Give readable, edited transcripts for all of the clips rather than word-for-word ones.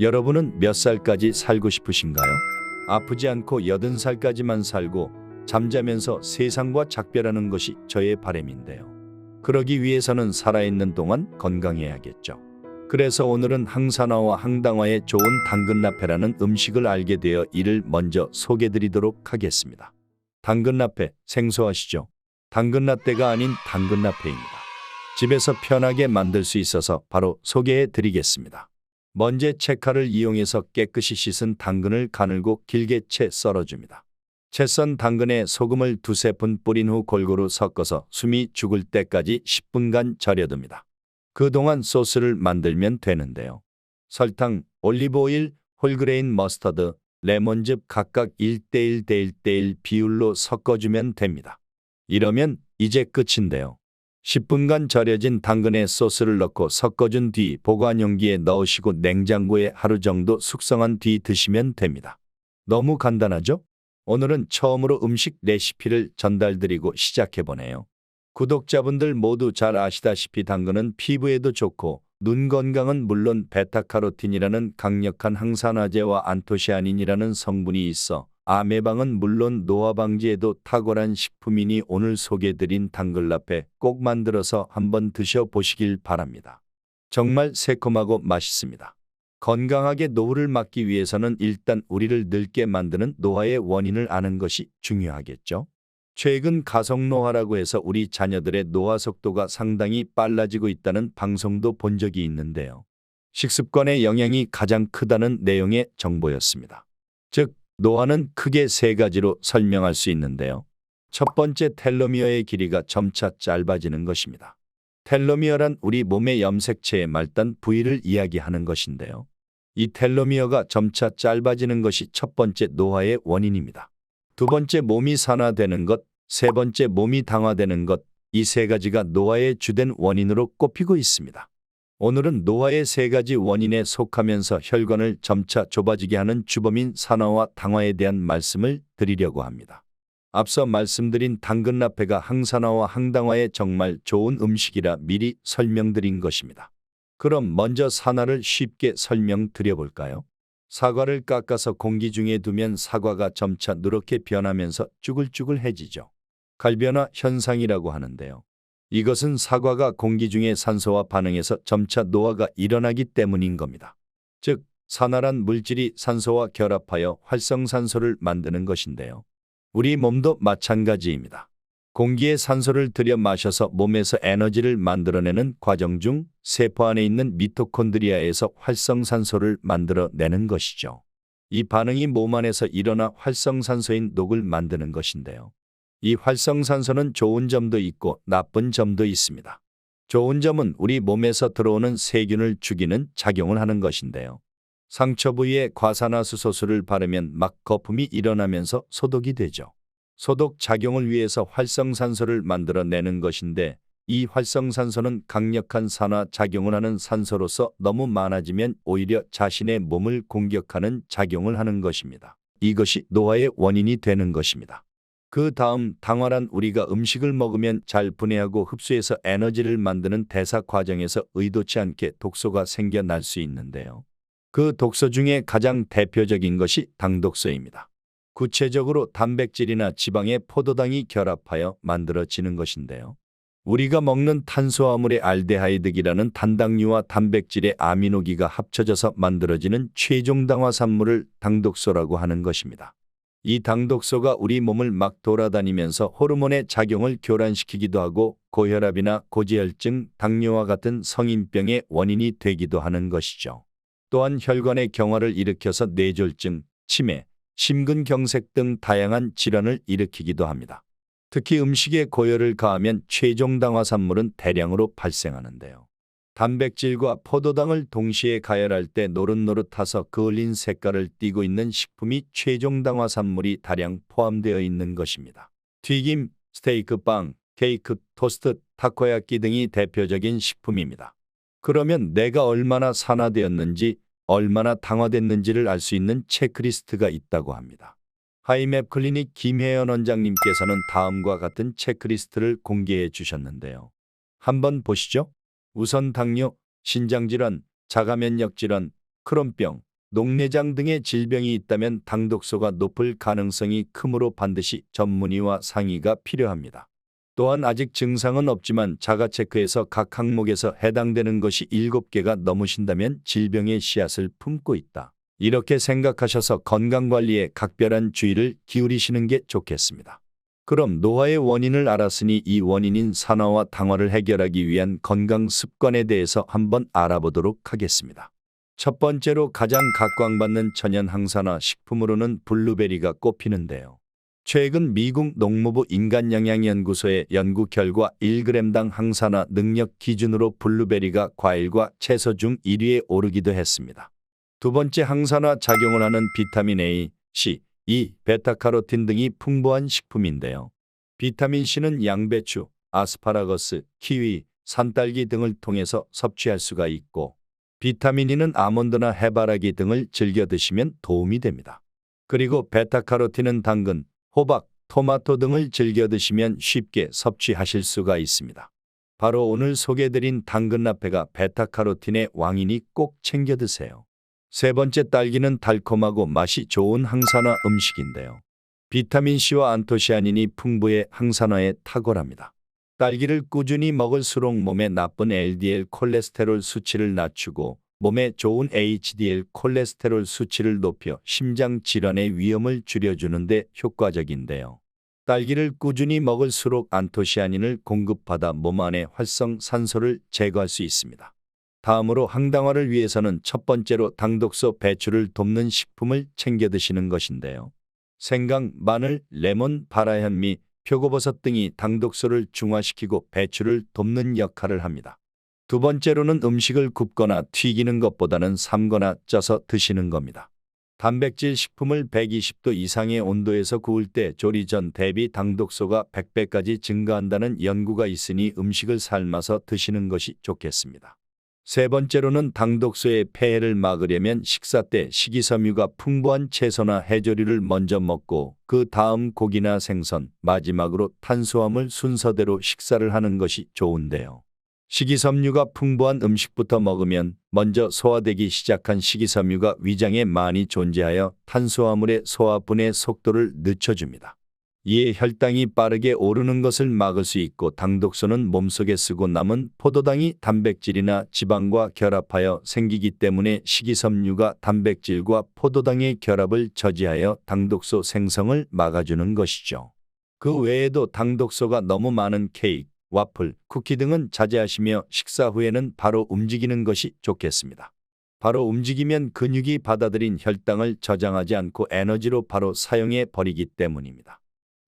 여러분은 몇 살까지 살고 싶으신가요? 아프지 않고 80살까지만 살고 잠자면서 세상과 작별하는 것이 저의 바람인데요. 그러기 위해서는 살아있는 동안 건강해야겠죠. 그래서 오늘은 항산화와 항당화에 좋은 당근라페라는 음식을 알게 되어 이를 먼저 소개드리도록 하겠습니다. 당근라페 생소하시죠? 당근라떼가 아닌 당근라페입니다. 집에서 편하게 만들 수 있어서 바로 소개해 드리겠습니다. 먼저 채칼을 이용해서 깨끗이 씻은 당근을 가늘고 길게 채 썰어줍니다. 채 썬 당근에 소금을 두세 푼 뿌린 후 골고루 섞어서 숨이 죽을 때까지 10분간 절여둡니다. 그동안 소스를 만들면 되는데요. 설탕, 올리브오일, 홀그레인 머스터드, 레몬즙 각각 1:1 대 1:1 비율로 섞어주면 됩니다. 이러면 이제 끝인데요. 10분간 절여진 당근에 소스를 넣고 섞어준 뒤 보관 용기에 넣으시고 냉장고에 하루 정도 숙성한 뒤 드시면 됩니다. 너무 간단하죠? 오늘은 처음으로 음식 레시피를 전달드리고 시작해보네요. 구독자분들 모두 잘 아시다시피 당근은 피부에도 좋고 눈 건강은 물론 베타카로틴이라는 강력한 항산화제와 안토시아닌이라는 성분이 있어 암 예방은 물론 노화 방지에도 탁월한 식품이니 오늘 소개드린 당근라페 꼭 만들어서 한번 드셔보시길 바랍니다. 정말 새콤하고 맛있습니다. 건강하게 노후를 막기 위해서는 일단 우리를 늙게 만드는 노화의 원인을 아는 것이 중요하겠죠. 최근 가속노화라고 해서 우리 자녀들의 노화 속도가 상당히 빨라지고 있다는 방송도 본 적이 있는데요. 식습관의 영향이 가장 크다는 내용의 정보였습니다. 즉, 노화는 크게 세 가지로 설명할 수 있는데요. 첫 번째, 텔로미어의 길이가 점차 짧아지는 것입니다. 텔로미어란 우리 몸의 염색체의 말단 부위를 이야기하는 것인데요. 이 텔로미어가 점차 짧아지는 것이 첫 번째 노화의 원인입니다. 두 번째, 몸이 산화되는 것, 세 번째, 몸이 당화되는 것, 이 세 가지가 노화의 주된 원인으로 꼽히고 있습니다. 오늘은 노화의 세 가지 원인에 속하면서 혈관을 점차 좁아지게 하는 주범인 산화와 당화에 대한 말씀을 드리려고 합니다. 앞서 말씀드린 당근라페가 항산화와 항당화에 정말 좋은 음식이라 미리 설명드린 것입니다. 그럼 먼저 산화를 쉽게 설명드려볼까요? 사과를 깎아서 공기 중에 두면 사과가 점차 누렇게 변하면서 쭈글쭈글해지죠. 갈변화 현상이라고 하는데요. 이것은 사과가 공기 중에 산소와 반응해서 점차 노화가 일어나기 때문인 겁니다. 즉, 산화란 물질이 산소와 결합하여 활성산소를 만드는 것인데요. 우리 몸도 마찬가지입니다. 공기에 산소를 들여 마셔서 몸에서 에너지를 만들어내는 과정 중 세포 안에 있는 미토콘드리아에서 활성산소를 만들어내는 것이죠. 이 반응이 몸 안에서 일어나 활성산소인 녹을 만드는 것인데요. 이 활성산소는 좋은 점도 있고 나쁜 점도 있습니다. 좋은 점은 우리 몸에서 들어오는 세균을 죽이는 작용을 하는 것인데요. 상처 부위에 과산화수소수를 바르면 막 거품이 일어나면서 소독이 되죠. 소독 작용을 위해서 활성산소를 만들어내는 것인데 이 활성산소는 강력한 산화 작용을 하는 산소로서 너무 많아지면 오히려 자신의 몸을 공격하는 작용을 하는 것입니다. 이것이 노화의 원인이 되는 것입니다. 그 다음 당화란 우리가 음식을 먹으면 잘 분해하고 흡수해서 에너지를 만드는 대사 과정에서 의도치 않게 독소가 생겨날 수 있는데요. 그 독소 중에 가장 대표적인 것이 당독소입니다. 구체적으로 단백질이나 지방의 포도당이 결합하여 만들어지는 것인데요. 우리가 먹는 탄수화물의 알데하이드기라는 단당류와 단백질의 아미노기가 합쳐져서 만들어지는 최종 당화산물을 당독소라고 하는 것입니다. 이 당독소가 우리 몸을 막 돌아다니면서 호르몬의 작용을 교란시키기도 하고 고혈압이나 고지혈증, 당뇨와 같은 성인병의 원인이 되기도 하는 것이죠. 또한 혈관의 경화를 일으켜서 뇌졸중, 치매, 심근경색 등 다양한 질환을 일으키기도 합니다. 특히 음식에 고열을 가하면 최종 당화산물은 대량으로 발생하는데요. 단백질과 포도당을 동시에 가열할 때 노릇노릇해서 그을린 색깔을 띠고 있는 식품이 최종 당화산물이 다량 포함되어 있는 것입니다. 튀김, 스테이크, 빵, 케이크, 토스트, 타코야끼 등이 대표적인 식품입니다. 그러면 내가 얼마나 산화되었는지, 얼마나 당화됐는지를 알 수 있는 체크리스트가 있다고 합니다. 하이맵 클리닉 김혜연 원장님께서는 다음과 같은 체크리스트를 공개해 주셨는데요. 한번 보시죠. 우선 당뇨, 신장질환, 자가면역질환, 크론병, 녹내장 등의 질병이 있다면 당독소가 높을 가능성이 크므로 반드시 전문의와 상의가 필요합니다. 또한 아직 증상은 없지만 자가체크에서 각 항목에서 해당되는 것이 7개가 넘으신다면 질병의 씨앗을 품고 있다. 이렇게 생각하셔서 건강관리에 각별한 주의를 기울이시는 게 좋겠습니다. 그럼 노화의 원인을 알았으니 이 원인인 산화와 당화를 해결하기 위한 건강 습관에 대해서 한번 알아보도록 하겠습니다. 첫 번째로 가장 각광받는 천연 항산화 식품으로는 블루베리가 꼽히는데요. 최근 미국 농무부 인간영양연구소의 연구 결과 1g당 항산화 능력 기준으로 블루베리가 과일과 채소 중 1위에 오르기도 했습니다. 두 번째, 항산화 작용을 하는 비타민 A, C, E, 베타카로틴 등이 풍부한 식품인데요. 비타민 C는 양배추, 아스파라거스, 키위, 산딸기 등을 통해서 섭취할 수가 있고, 비타민 E는 아몬드나 해바라기 등을 즐겨 드시면 도움이 됩니다. 그리고 베타카로틴은 당근, 호박, 토마토 등을 즐겨 드시면 쉽게 섭취하실 수가 있습니다. 바로 오늘 소개드린 당근라페가 베타카로틴의 왕이니 꼭 챙겨 드세요. 세 번째, 딸기는 달콤하고 맛이 좋은 항산화 음식인데요. 비타민C와 안토시아닌이 풍부해 항산화에 탁월합니다. 딸기를 꾸준히 먹을수록 몸에 나쁜 LDL 콜레스테롤 수치를 낮추고 몸에 좋은 HDL 콜레스테롤 수치를 높여 심장 질환의 위험을 줄여주는 데 효과적인데요. 딸기를 꾸준히 먹을수록 안토시아닌을 공급받아 몸 안의 활성산소를 제거할 수 있습니다. 다음으로 항당화를 위해서는 첫 번째로 당독소 배출을 돕는 식품을 챙겨 드시는 것인데요. 생강, 마늘, 레몬, 바라현미, 표고버섯 등이 당독소를 중화시키고 배출을 돕는 역할을 합니다. 두 번째로는 음식을 굽거나 튀기는 것보다는 삶거나 쪄서 드시는 겁니다. 단백질 식품을 120도 이상의 온도에서 구울 때 조리 전 대비 당독소가 100배까지 증가한다는 연구가 있으니 음식을 삶아서 드시는 것이 좋겠습니다. 세 번째로는 당독소의 폐해를 막으려면 식사 때 식이섬유가 풍부한 채소나 해조류를 먼저 먹고 그 다음 고기나 생선, 마지막으로 탄수화물 순서대로 식사를 하는 것이 좋은데요. 식이섬유가 풍부한 음식부터 먹으면 먼저 소화되기 시작한 식이섬유가 위장에 많이 존재하여 탄수화물의 소화분해 속도를 늦춰줍니다. 이에 혈당이 빠르게 오르는 것을 막을 수 있고, 당독소는 몸속에 쓰고 남은 포도당이 단백질이나 지방과 결합하여 생기기 때문에 식이섬유가 단백질과 포도당의 결합을 저지하여 당독소 생성을 막아주는 것이죠. 그 외에도 당독소가 너무 많은 케이크, 와플, 쿠키 등은 자제하시며 식사 후에는 바로 움직이는 것이 좋겠습니다. 바로 움직이면 근육이 받아들인 혈당을 저장하지 않고 에너지로 바로 사용해 버리기 때문입니다.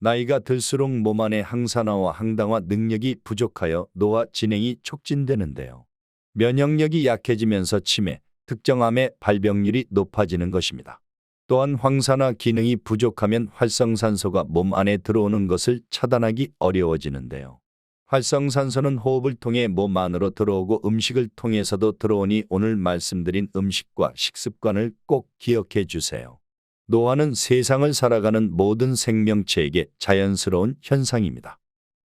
나이가 들수록 몸 안의 항산화와 항당화 능력이 부족하여 노화 진행이 촉진되는데요. 면역력이 약해지면서 치매, 특정 암의 발병률이 높아지는 것입니다. 또한 황산화 기능이 부족하면 활성산소가 몸 안에 들어오는 것을 차단하기 어려워지는데요. 활성산소는 호흡을 통해 몸 안으로 들어오고 음식을 통해서도 들어오니 오늘 말씀드린 음식과 식습관을 꼭 기억해 주세요. 노화는 세상을 살아가는 모든 생명체에게 자연스러운 현상입니다.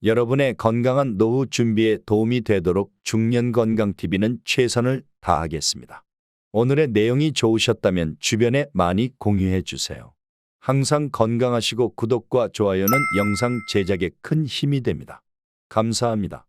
여러분의 건강한 노후 준비에 도움이 되도록 중년건강TV는 최선을 다하겠습니다. 오늘의 내용이 좋으셨다면 주변에 많이 공유해 주세요. 항상 건강하시고 구독과 좋아요는 영상 제작에 큰 힘이 됩니다. 감사합니다.